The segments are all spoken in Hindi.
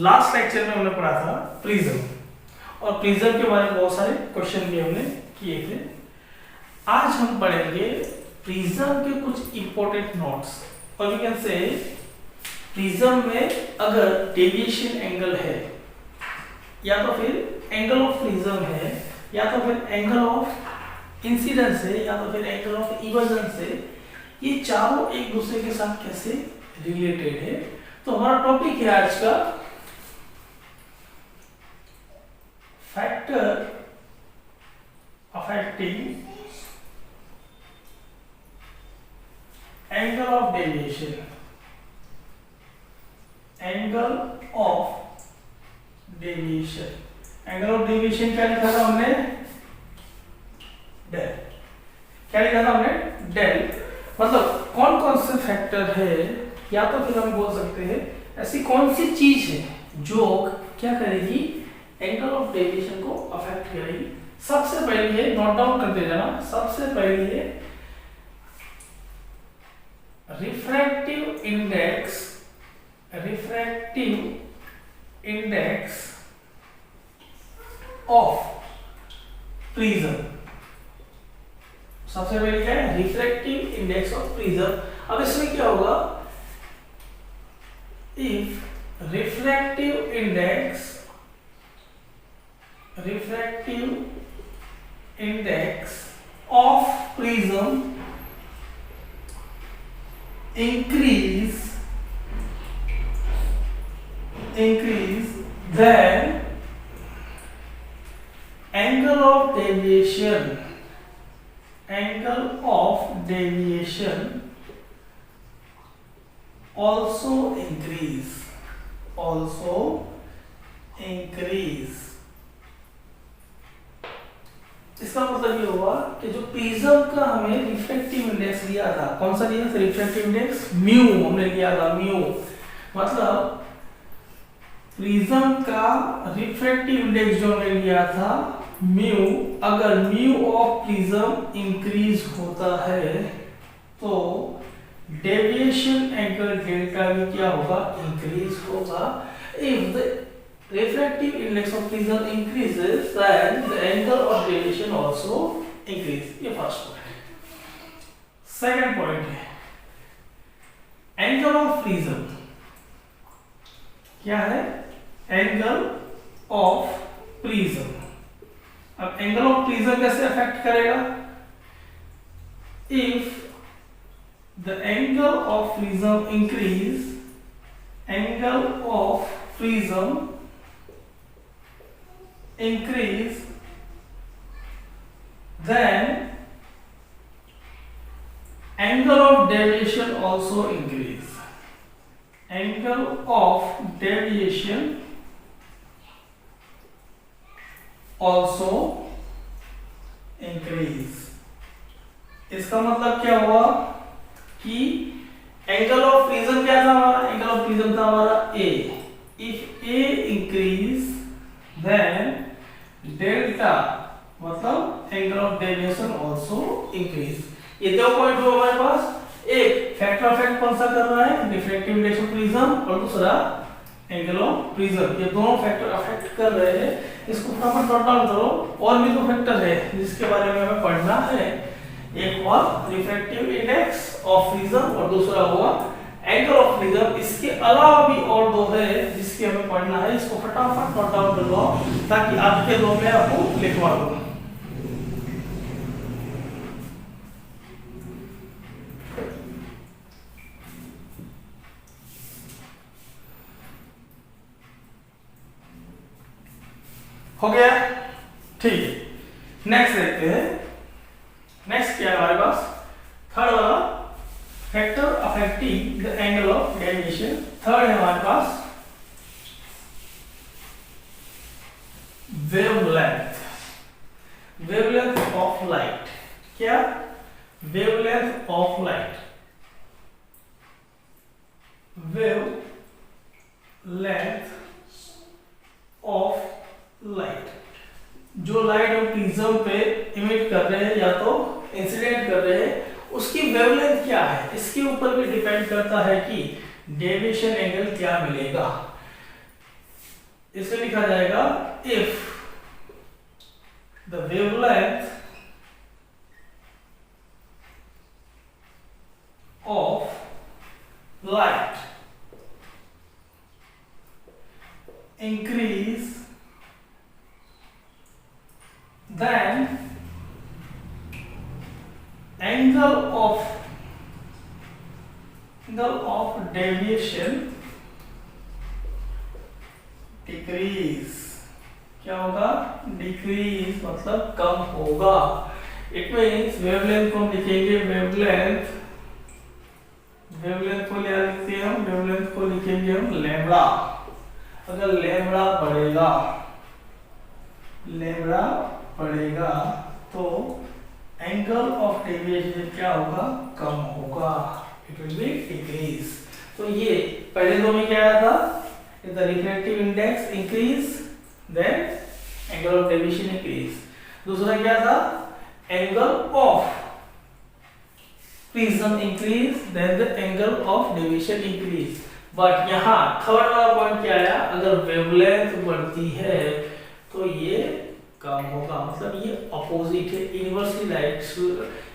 लास्ट लेक्चर में हमने पढ़ा था प्रिज्म, और प्रिज्म के बारे में बहुत सारे क्वेश्चन भी हमने किए थे। आज हम पढ़ेंगे प्रिज्म के कुछ इंपॉर्टेंट नोट्स, और वी कैन से प्रिज्म में अगर डेविएशन एंगल है, या तो फिर एंगल ऑफ प्रिज्म है, या तो फिर एंगल ऑफ इंसिडेंस है, या तो फिर एंगल ऑफ इवर्जन है, ये चारों एक दूसरे के साथ कैसे रिलेटेड है। तो हमारा टॉपिक है आज का factor affecting angle of deviation. Angle of deviation, angle of deviation क्या लिखा था हमने? डेल। क्या लिखा था हमने? डेल। मतलब कौन कौन से फैक्टर है, या तो फिर हम बोल सकते हैं ऐसी कौन सी चीज है जो क्या करेगी, एंगल ऑफ डेविएशन को अफेक्ट करेगी। सबसे पहले है, नोट डाउन करते जाना, सबसे पहले है refractive index. Refractive index of prism. सबसे पहले क्या है? Refractive index of prism. अब इसमें क्या होगा? If refractive index of prism increase, then angle of deviation also increase। इसका मतलब ये हुआ कि जो प्रिज्म का हमें रिफ्रैक्टिव इंडेक्स दिया था, कौन सा दिया था रिफ्रैक्टिव इंडेक्स? म्यू हमने लिया था, म्यू। मतलब प्रिज्म का रिफ्रैक्टिव इंडेक्स जो हमने लिया था म्यू, अगर म्यू ऑफ प्रिज्म इंक्रीज होता है तो डेविएशन एंगल डेल्टा भी क्या होगा? इंक्रीज होगा। If the refractive index of prism increases, then the angle of deviation also increase। ये फर्स्ट पॉइंट। सेकंड पॉइंट है एंगल ऑफ प्रिज्म। क्या है? Angle of prism. अब एंगल ऑफ प्रिज्म कैसे अफेक्ट करेगा? If the angle of prism increase, angle of prism increase, then angle of deviation also increase। Angle of deviation also increase। इसका मतलब क्या हुआ कि एंगल ऑफ प्रिज्म क्या था हमारा? एंगल ऑफ प्रिज्म था हमारा A। If A increase, then delta मतलब angle of deviation also increase. ये दो पॉइंट हो हमारे पास। एक फैक्टर अफेक्ट कौन सा कर रहा है? रिफ्रैक्टिव इंडेक्स ऑफ प्रिज्म, और दूसरा एंगल ऑफ प्रिज्म। ये दोनों फैक्टर अफेक्ट कर रहे हैं। इसको फटाफट नोट डाउन करो। और भी दो फैक्टर है जिसके बारे में हमें पढ़ना है। एक हुआ रिफ्रैक्टिव इंडेक्स ऑफ प्रिज्म, और दूसरा हुआ एंगल ऑफ प्रिज्म। इसके अलावा भी और दो है जिसके हमें पढ़ना है। इसको फटाफट नोट डाउन कर लो ताकि आज के दो में आपको लिखवा दूं। हो गया? ठीक है, नेक्स्ट देखते हैं। नेक्स्ट क्या है हमारे पास? थर्ड वाला factor affecting the angle of deviation. Third है हमारे पास वेवलेंथ। Wavelength of light. क्या? Wavelength of light. Wavelength of light. जो लाइट हम प्रिज्म पे इमिट कर रहे हैं या तो इंसिडेंट कर रहे हैं, उसकी वेवलेंथ क्या है, इसके ऊपर भी डिपेंड करता है कि डेविएशन एंगल क्या मिलेगा। इसे लिखा जाएगा if the wavelength of light increase then angle of deviation decrease. क्या होगा? डिक्रीज मतलब कम होगा. इट मीन्स वेवलेंथ को हम लिखेंगे वेवलेंथ को क्या लिखते हैं हम? वेवलेंथ को लिखेंगे हम लैम्बडा. अगर लैम्बडा बढ़ेगा तो एंगल ऑफ डेविएशन क्या होगा? कम होगा. It will be decrease. तो ये पहले दो में क्या आया था? The refractive index increase then angle of deviation increase. दूसरा क्या था? Angle of prism increase then the angle of deviation increase. But यहाँ थर्ड वाला पॉइंट क्या आया? अगर वेवलेंथ बढ़ती है तो ये कम होगा. मतलब ये अपोजिट है,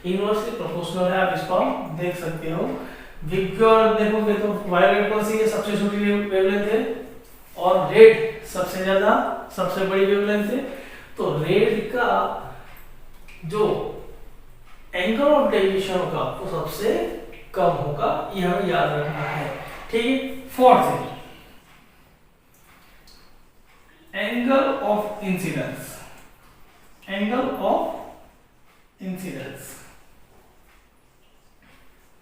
इनवर्सली प्रोपोर्शनल है. आप इसको देख सकते हो. विग्गर देखोगे तो वायलेट कौन सी है? सबसे छोटी वेवलेंथ है और रेड सबसे बड़ी वेवलेंथ है. तो रेड का जो एंगल ऑफ डेविएशन होगा वो सबसे कम होगा. यह हमें याद रखना है. ठीक है. फोर्थ है एंगल ऑफ इंसिडेंस.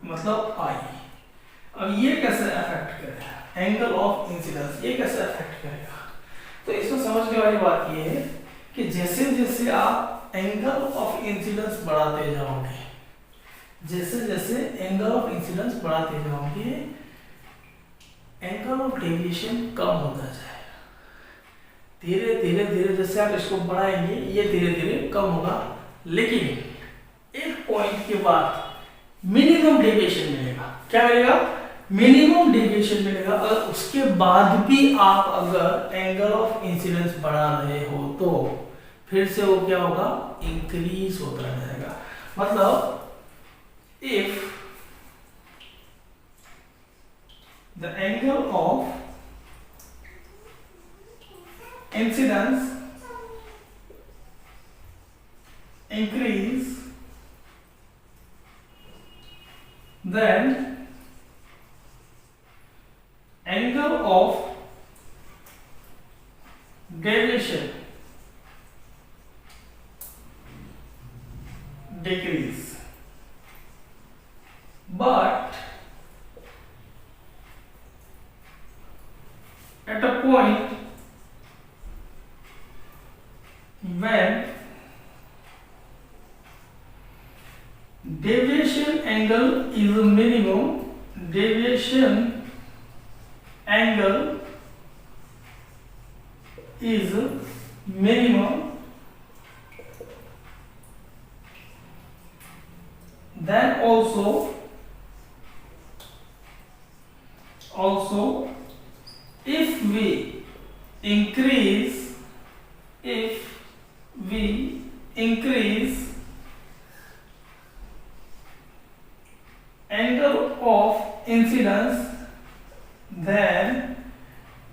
मतलब आई. अब ये कैसे अफेक्ट करेगा? एंगल ऑफ इंसिडेंस ये कैसे अफेक्ट करेगा? तो इसको समझने वाली बात ये है कि जैसे जैसे आप एंगल ऑफ इंसिडेंस बढ़ाते जाओगे, एंगल ऑफ डेविएशन कम होता जाएगा. धीरे जैसे आप इसको बढ़ाएंगे ये धीरे धीरे कम होगा. लेकिन एक पॉइंट के बाद मिनिमम डेविएशन मिलेगा. क्या मिलेगा? मिनिमम डेविएशन मिलेगा. अगर उसके बाद भी आप अगर एंगल ऑफ इंसिडेंस बढ़ा रहे हो तो फिर से वो क्या होगा? इंक्रीज होता रहेगा. मतलब if the angle of incidence increase then angle of deviation decrease. But at a point when deviation angle is minimum, deviation angle is minimum, then also if we increase angle of incidence, then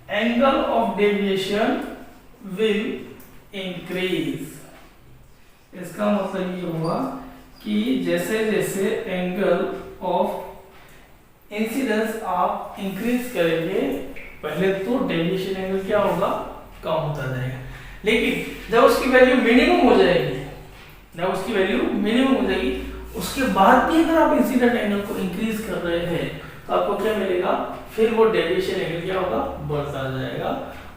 angle of deviation will increase. इसका मतलब ये हुआ कि जैसे जैसे एंगल ऑफ इंसिडेंस आप इंक्रीज करेंगे, पहले तो डेविएशन एंगल क्या होगा? कम होता जाएगा. लेकिन जब उसकी वैल्यू मिनिमम हो जाएगी, उसके बाद भी अगर आप इंसिडेंट एंगल को इंक्रीज कर रहे हैं तो आपको क्या मिलेगा? फिर वो डेविएशन एंगल क्या होगा? बढ़ता जाएगा.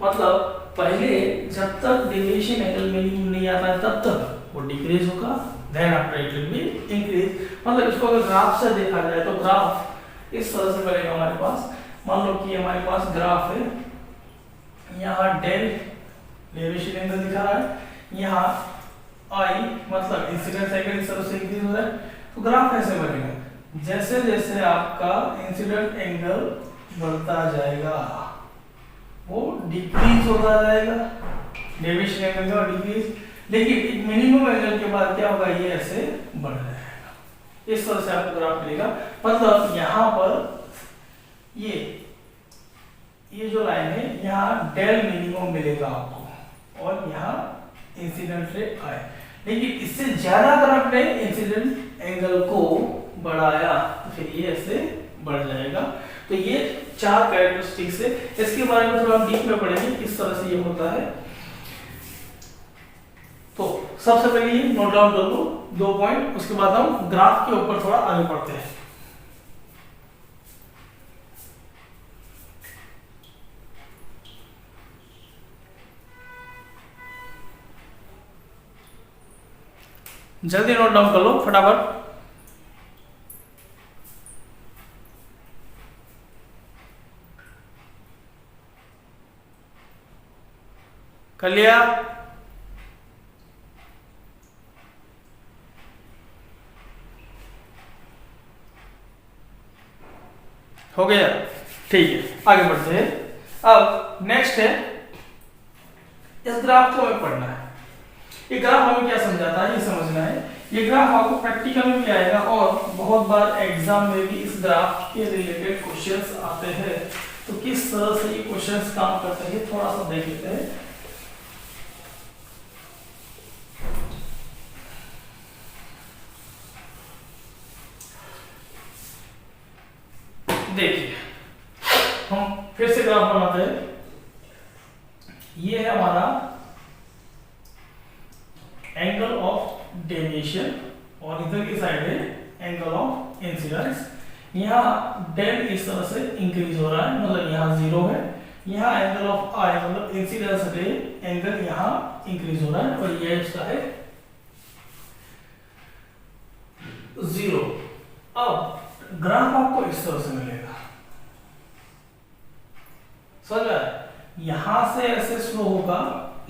मतलब पहले जब तक डेविएशन एंगल मिनिमम नहीं आता है तब तक वो डिक्रीज होगा, then after it will be increase. मतलब इसको अगर ग्राफ से देखा जाए तो ग्राफ इस तरह से बनेगा हमारे पास. मान लो कि हमारे पास ग्राफ है, यहाँ डेविएशन एंगल दिखा रहा है, यहाँ आई मतलब इंसिडेंस एंगल इस तरह से इंक्रीज हो जाए. तो ग्राफ ऐसे बनेगा. जैसे जैसे आपका इंसिडेंट एंगल बढ़ता जाएगा वो डिक्रीज होता जाएगा, डेविएशन एंगल का डिक्रीज, लेकिन एक मिनिमम एंगल के बाद क्या होगा, ये ऐसे बढ़ जाएगा। इस तरह से आपको ग्राफ मिलेगा। मतलब यहाँ पर ये जो लाइन है, यहाँ डेल मिनिमम मिलेगा आपको और यहाँ इंसिडेंट रे आए, लेकिन इससे ज्यादा अगर आपने इंसिडेंट एंगल को बढ़ाया तो फिर ये ऐसे बढ़ जाएगा। तो ये 4 कैरेक्टरिस्टिक्स है। इसके बारे में थोड़ा डीप में पढ़ेंगे किस तरह से ये होता है। तो सबसे पहले ये नोट डाउन कर लो 2 पॉइंट, उसके बाद हम ग्राफ के ऊपर थोड़ा आगे बढ़ते हैं। जल्दी नोट डाउन कर लो फटाफट। कर लिया? हो गया? ठीक है, आगे बढ़ते हैं। अब नेक्स्ट है, इस ग्राफ को हमें पढ़ना है। ये ग्राफ हमें क्या समझाता है ये समझना है। ये ग्राफ आपको प्रैक्टिकल में भी आएगा और बहुत बार एग्जाम में भी इस ग्राफ के रिलेटेड क्वेश्चंस आते हैं। तो किस तरह से ये क्वेश्चंस काम करते हैं थोड़ा सा देख लेते हैं। देखिए, हम फिर से ग्राफ बनाते हैं। ये है हमारा एंगल ऑफ डेविएशन और इधर की साइड है एंगल ऑफ इंसिडेंस। यहाँ डेल इस तरह से इंक्रीज हो रहा है, मतलब यहाँ 0 है। यहाँ एंगल ऑफ आई मतलब इंसिडेंस रे एंगल यहाँ इंक्रीज हो रहा है और ये इसका है 0। अब ग्राफ आपको इस तरह से मिलेगा, समझ रहा है? यहां से ऐसे स्लो होगा,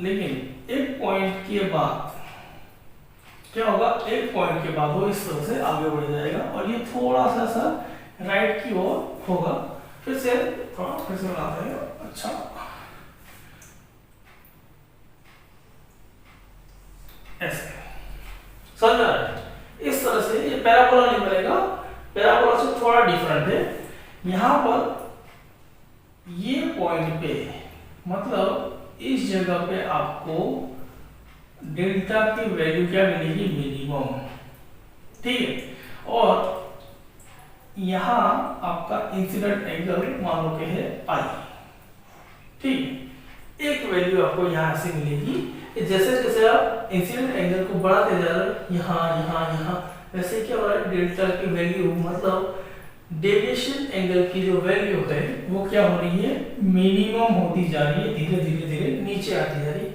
लेकिन एक पॉइंट के बाद क्या होगा, एक पॉइंट के बाद वो इस तरह से आगे बढ़ जाएगा और ये थोड़ा सा राइट की ओर होगा। फिर से बनाते हैं। अच्छा, ऐसे समझ रहा है? इस तरह से ये पैराबोला नहीं बनेगा, पैराबोला से थोड़ा डिफरेंट है। यहां पर ये पॉइंट पे मतलब इस जगह पे आपको डेल्टा की वैल्यू क्या मिलेगी, मिनिमम, ठीक है। और यहां आपका इंसिडेंट एंगल मान लो के है आई, ठीक है। एक वैल्यू आपको यहां से मिलेगी। जैसे जैसे आप इंसिडेंट एंगल को बढ़ाते जा रहे हो, यहाँ वैसे क्या हो रहा है, डेल्टा की वैल्यू मतलब डेविएशन एंगल की जो वैल्यू है वो क्या हो रही है, मिनिमम होती जा रही है, धीरे धीरे नीचे आती जा रही है।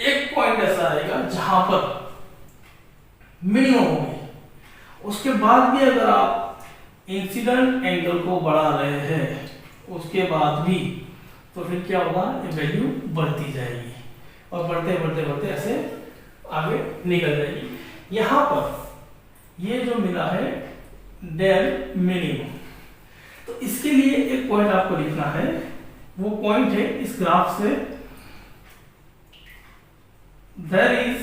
एक पॉइंट ऐसा आएगा जहां पर मिनिमम होगी, उसके बाद भी अगर आप इंसिडेंट एंगल को बढ़ा रहे हैं उसके बाद भी, तो फिर क्या होगा, ये वैल्यू बढ़ती जाएगी और बढ़ते बढ़ते बढ़ते ऐसे आगे निकल जाएगी। यहां पर ये जो मिला है डेल मिनिमम, तो इसके लिए एक पॉइंट आपको लिखना है। वो पॉइंट है इस ग्राफ से, there is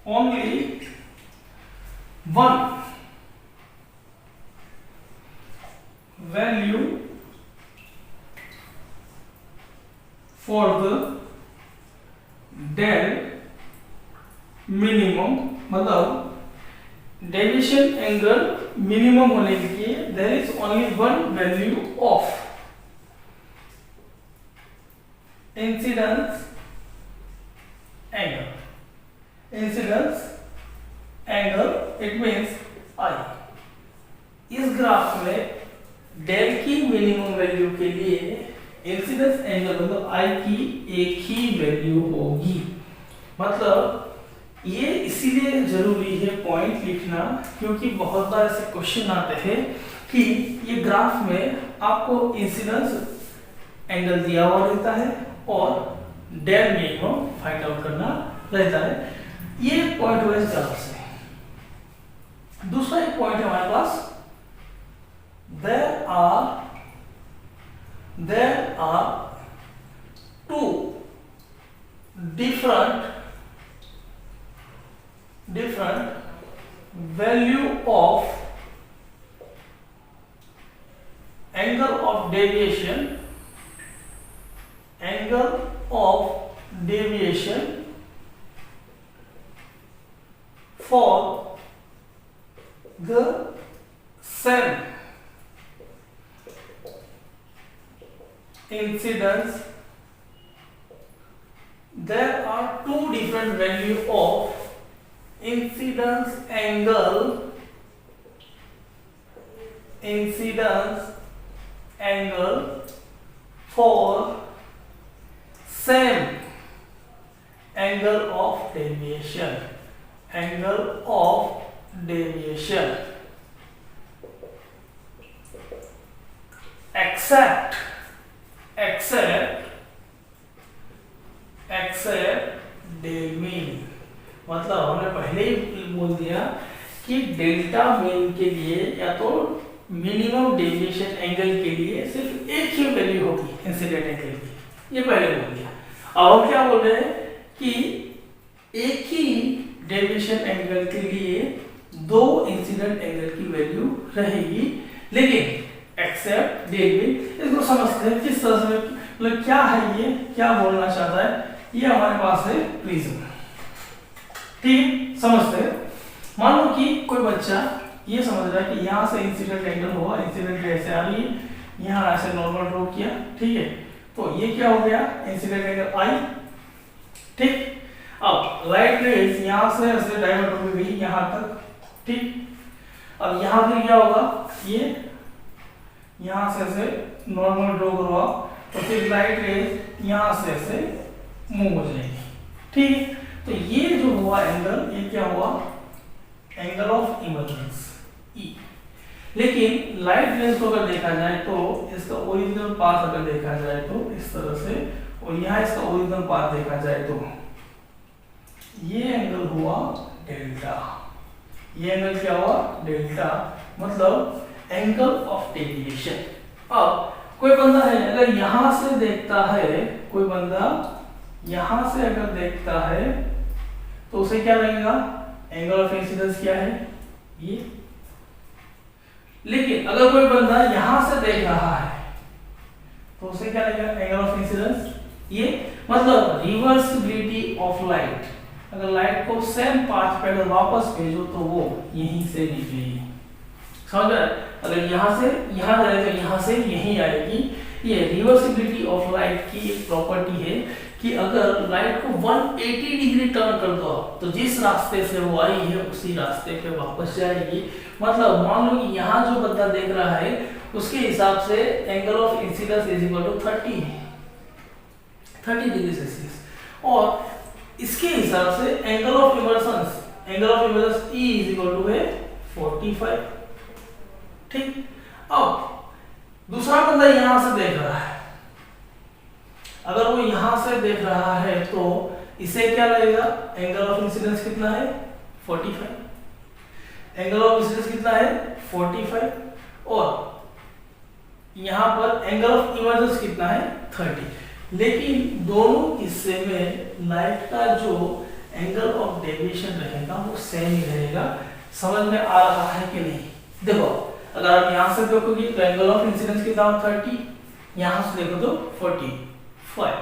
only one value for the del minimum, मतलब डेविएशन एंगल मिनिमम होने के लिए there is only one value of incidence angle, it means I. इस ग्राफ में डेल की मिनिमम वैल्यू के लिए इंसिडेंस एंगल मतलब आई की एक ही वैल्यू होगी। मतलब ये इसीलिए जरूरी है पॉइंट लिखना, क्योंकि बहुत बार ऐसे क्वेश्चन आते हैं कि ये ग्राफ में आपको इंसिडेंस एंगल दिया हुआ रहता है और डेल मिनिमम फाइंड आउट करना रहता है। ये पॉइंट हुआ इस ग्राफ से। दूसरा एक पॉइंट है हमारे पास, there are there are two different value of angle of deviation for the same incidence. There are two different value of incidence angle for same angle of deviation. Except del mean, मतलब हमने पहले ही बोल दिया कि डेल्टा मीन के लिए या तो मिनिमम डेविएशन एंगल के लिए सिर्फ एक ही वैल्यू होगी इंसिडेंट एंगल की, ये पहले बोल दिया। अब हम क्या बोल रहे हैं कि एक ही डेविएशन एंगल के लिए दो इंसिडेंट एंगल की वैल्यू रहेगी, लेकिन एक्सेप्ट डेल मीन। इसको समझते हैं किस तरह से, मतलब क्या है ये, क्या बोलना चाहता है। ये हमारे पास है प्रिज्म, ठीक है, समझते हैं। मान लो कि कोई बच्चा ये समझ रहा है कि यहाँ से इंसिडेंट एंगल हुआ, इंसिडेंट रे ऐसे आ रही है, यहाँ ऐसे नॉर्मल ड्रॉ किया, ठीक है, तो ये क्या हो गया, इंसिडेंट एंगल आई, ठीक। अब लाइट रेज यहाँ से ऐसे डाइवर्ट हो गई यहाँ तक, ठीक। अब यहाँ फिर क्या होगा, ये यहाँ से ऐसे नॉर्मल ड्रॉ करवा, तो फिर लाइट रेज यहाँ से ऐसे मूव हो जाएगी, ठीक है। तो ये जो हुआ एंगल, ये क्या हुआ, एंगल ऑफ इमर्जेंस ई। लेकिन लाइट रेज को अगर देखा जाए तो इसका ओरिजिनल पाथ अगर देखा जाए तो इस तरह से, और यहाँ इसका ओरिजिनल पाथ देखा जाए तो ये एंगल हुआ डेल्टा, ये एंगल क्या हुआ, डेल्टा, मतलब एंगल ऑफ डेविएशन। अब कोई बंदा है अगर यहां से देखता है, कोई बंदा यहां से अगर देखता है तो उसे क्या लगेगा, एंगल ऑफ इंसिडेंस क्या है, ये। लेकिन अगर कोई बंदा यहां से देख रहा है तो उसे क्या लगेगा, एंगल ऑफ इंसिडेंस ये। मतलब रिवर्सिबिलिटी ऑफ लाइट, अगर लाइट को सेम पाथ पे अगर वापस भेजो तो वो यहीं से निकलेगी, समझ रहे। अगर यहाँ से यहाँ जाएगा, यहाँ से यहीं आएगी। ये रिवर्सिबिलिटी ऑफ लाइट की एक प्रॉपर्टी है कि अगर लाइट को 180 डिग्री टर्न कर दो तो जिस रास्ते से वो आई है उसी रास्ते पे वापस जाएगी। मतलब मान लो कि यहाँ जो बंदा देख रहा है उसके हिसाब से angle of incidence is equal to 30 degree celsius, और इसके हिसाब से angle of emergence e is equal to 45, ठीक। अब दूसरा बंदा यहां से देख रहा है, अगर वो यहां से देख रहा है तो इसे क्या लगेगा, एंगल ऑफ इंसिडेंस कितना है, 45, एंगल ऑफ इंसिडेंस कितना है 45, और यहां पर एंगल ऑफ इमर्जेंस कितना है 30। लेकिन दोनों हिस्से में लाइट का जो एंगल ऑफ डेविएशन रहेगा वो सेम ही रहेगा। समझ में आ रहा है कि नहीं। देखो अगर आप यहां से देखोगे तो एंगल ऑफ इंसिडेंस कितना 30, यहां से देखो तो 45,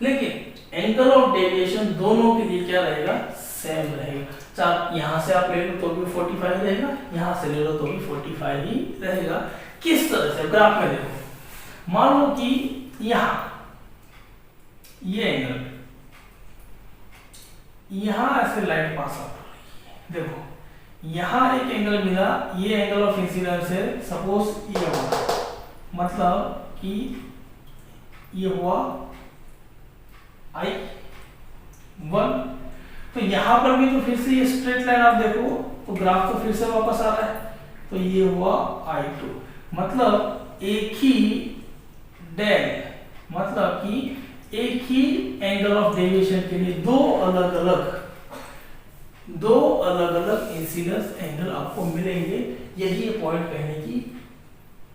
लेकिन एंगल ऑफ डेविएशन दोनों के लिए क्या रहेगा, सेम रहेगा। चाहे यहां से आप ले लो तो भी 45 रहेगा, यहां से ले लो तो भी 45 ही रहेगा। किस तरह से, ग्राफ में देखो, मान लो कि यहां ये एंगल, यहां ऐसे लाइट पास आउट हो रही है, देखो यहां एक एंगल मिला, ये एंगल ऑफ इंसिडेंस है, सपोज ये हुआ, मतलब कि ये हुआ I1, तो यहां पर भी तो फिर से ये स्ट्रेट लाइन आप देखो तो ग्राफ तो फिर से वापस आ रहा है, तो ये हुआ I2, मतलब एक ही डेल, मतलब कि एक ही एंगल ऑफ डेविएशन के लिए दो अलग अलग इंसिडेंस एंगल आपको मिलेंगे। यही पॉइंट कहने की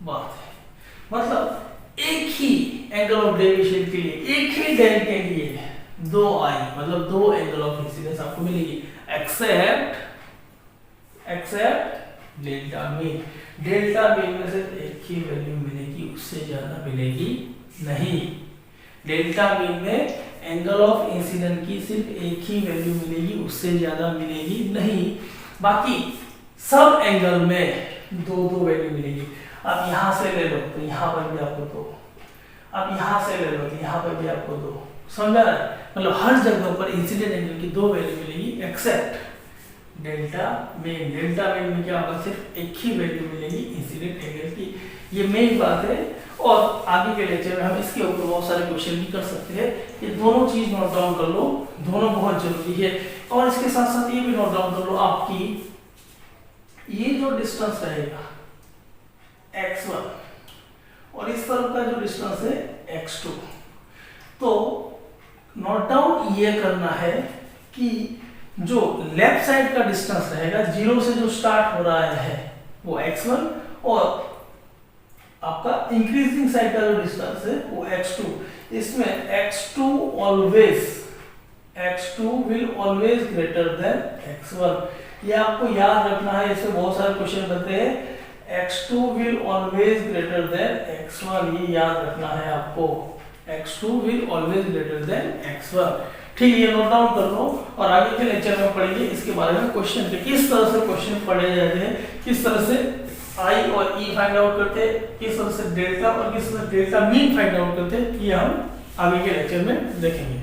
बात है। मतलब एक ही एंगल ऑफ डेविएशन के लिए, एक ही डेल के लिए 2i मतलब 2 एंगल ऑफ इंसिडेंस आपको मिलेगी, except delta mean. Delta mean में से एक ही वैल्यू मिलेगी, उससे ज्यादा मिलेगी नहीं। डेल्टा मीन में एंगल ऑफ इंसिडेंट की सिर्फ एक ही वैल्यू मिलेगी, उससे ज्यादा मिलेगी नहीं। बाकी सब एंगल में 2 वैल्यू मिलेगी। अब यहां से ले लो तो यहां पर भी आपको 2, अब यहां से ले लो तो यहां पर भी आपको 2, समझा रहा है? मतलब हर जगह पर इंसिडेंट एंगल की 2 वैल्यू मिलेगी except delta mean. Delta mean में क्या होगा, सिर्फ एक ही वैल्यू मिलेगी इंसिडेंट एंगल की। ये मेन बात है। और आगे के लेक्चर में हम इसके ऊपर बहुत सारे क्वेश्चन भी कर सकते हैं। ये दोनों चीज नोट डाउन कर लो, दोनों बहुत जरूरी है। और इसके साथ साथ ये भी नोट डाउन कर लो, आपकी ये जो डिस्टेंस रहेगा x1 और इस तरफ का जो डिस्टेंस है x2, तो नोट डाउन ये करना है कि जो लेफ्ट साइड का डिस्टेंस रहेगा, जीरो से जो स्टार्ट हो रहा है वो x1, और आपका इंक्रीजिंग साइड का जो डिस्टेंस है वो x2। इसमें x2 will always greater than x1। ये आपको याद रखना है, इससे बहुत सारे क्वेश्चन बनते हैं। x2 will always greater than x1, ये याद रखना है आपको। x2 will always greater than x1। ठीक है, ये नोट डाउन कर लो और आगे के लेक्चर में पढ़ेंगे इसके बारे में क्वेश्चन के किस तरह से क्वेश्चन पढ़े जाते हैं, किस तरह से आई और ई फाइंड आउट करते हैं, किस तरह से डेल्टा और किस तरह से डेल्टा मीन फाइंड आउट करते हैं, ये हम आगे के लेक्चर में देखेंगे।